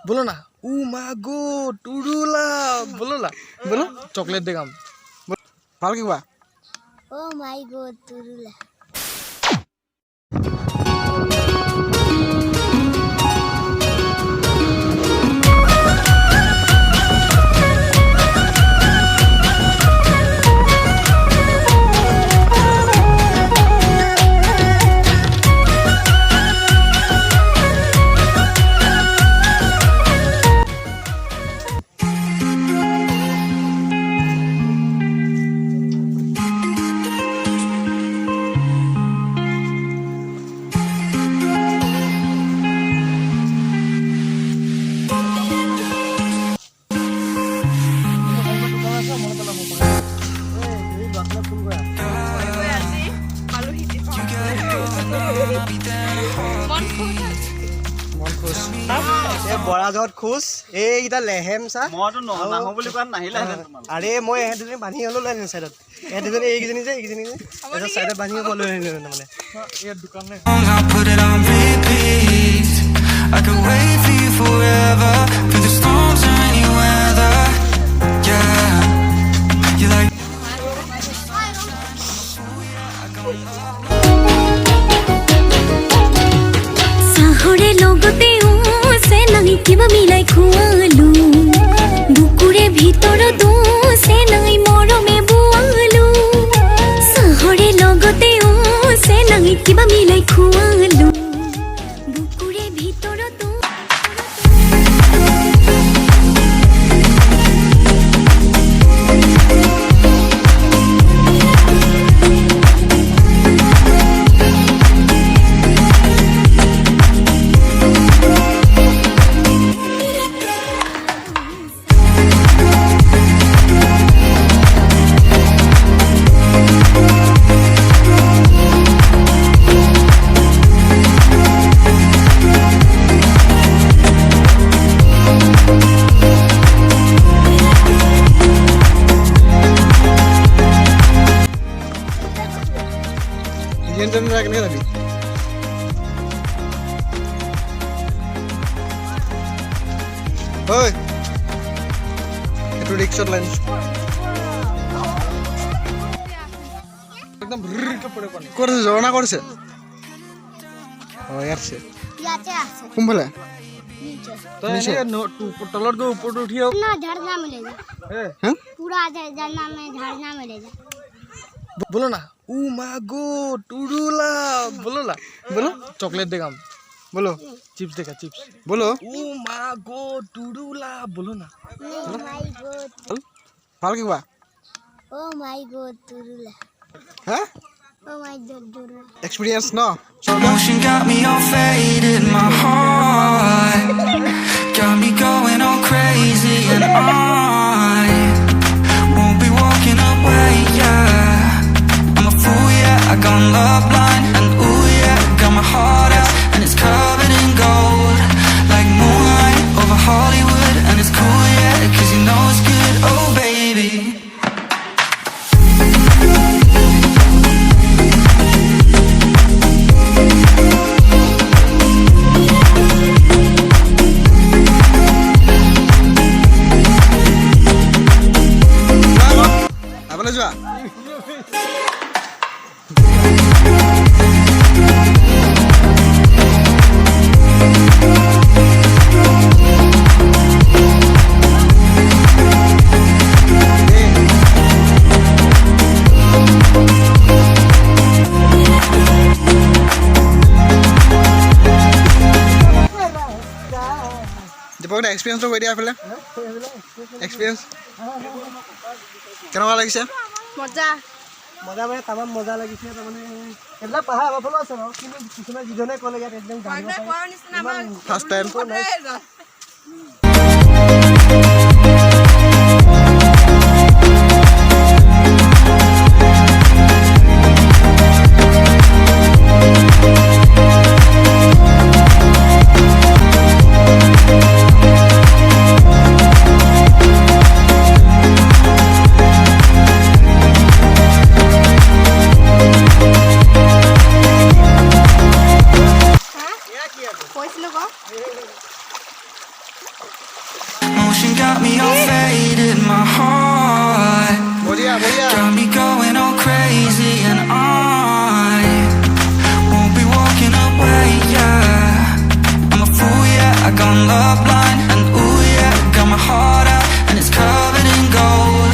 बोलो ना ऊ मागो टुडुला बोलो ना बोलो चॉकलेट दे काम ভাল কি কোৱা ओ माय गॉड टुडुला বৰাজত খুচ এইকেইটা লেহেম চা মইতো নাহো বুলি কোৱা নাহিলে আৰে মই এহেঁত দুজনী বান্ধি হ'লেও লৈ আনিলোঁ চাইডত এহেঁত দুজনী এইকেইজনী যে তাৰপিছত চাইডত বান্ধি লৈ আনিলোঁ মানে ইয়াৰ দোকানে I could wait for you forever through the storms or any weather. Yeah, you like Sahore logote o se nahi kiba milai khualu bukure bhitor do se nahi morome bualu Sahore logote o se nahi kiba milai khualu bukure bhitor do Jensen কেনেকৈ যাবি ঐ এইটো ৰিক্সাত line একদম ভ্ৰিৰকে পৰে পানী কৰিছে জৰণা কৰিছে ইয়াত আছে याचे আছে কোনফালে नीचे নিচে তলত গৈ ওপৰত উঠি আহ ना झरना मिलेगा হ্যাঁ पूरा झरना में झरना मिलेगा बोलो ना ऊ मागो टुडुला बोलो ना बोलो चॉकलेट दे काम बोलो चिप्स देगा चिप्स बोलो ऊ मागो टुडुला बोलो ना ओ माय गॉड ভাল কি কোৱা ओ माय गॉड टुडुला হ্যাঁ ओ माय गॉड टुडुला एक्सपीरियंस न emotion got me all faded, my heart got me going all crazy, and I won't be walking away. Yeah, I'm a fool. Yeah, I got love blind, and ooh yeah, got my heart out, and it's covered in gold, like moonlight over Hollywood, and it's cool. Yeah, 'cause you know it's good. Oh baby. आपले যোৱা দীপক দা এক্সপিৰিয়েঞ্চটো কৈ দিয়া এফালে experience কেনেকুৱা লাগিছে মজা মজা মানে তামাম মজা লাগিছে তাৰমানে এইবিলাক পাহাৰ আমাৰ ফালেও আছে বাৰু কিন্তু কিছুমান যিজনে ক'লে ইয়াত একদম first time Motion got me all faded, my heart বঢ়িয়া বঢ়িয়া got me going all crazy, and I won't be walking away, yeah. I'm a fool, yeah, I got love blind, and ooh, yeah, got my heart out, and it's covered in gold,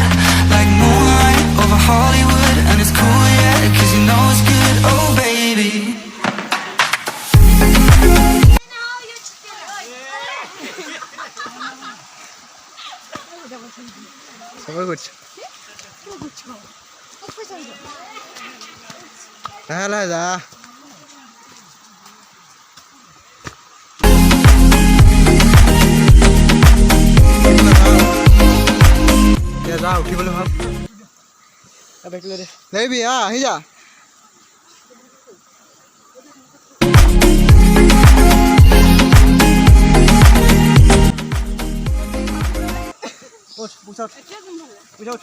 like moonlight over Hollywood, and it's cool, yeah, 'cause you know it's good, oh baby. সবাই করছে লাহে লাহে যা যা উঠিবলৈ ভাব নেবি আহি যা Without.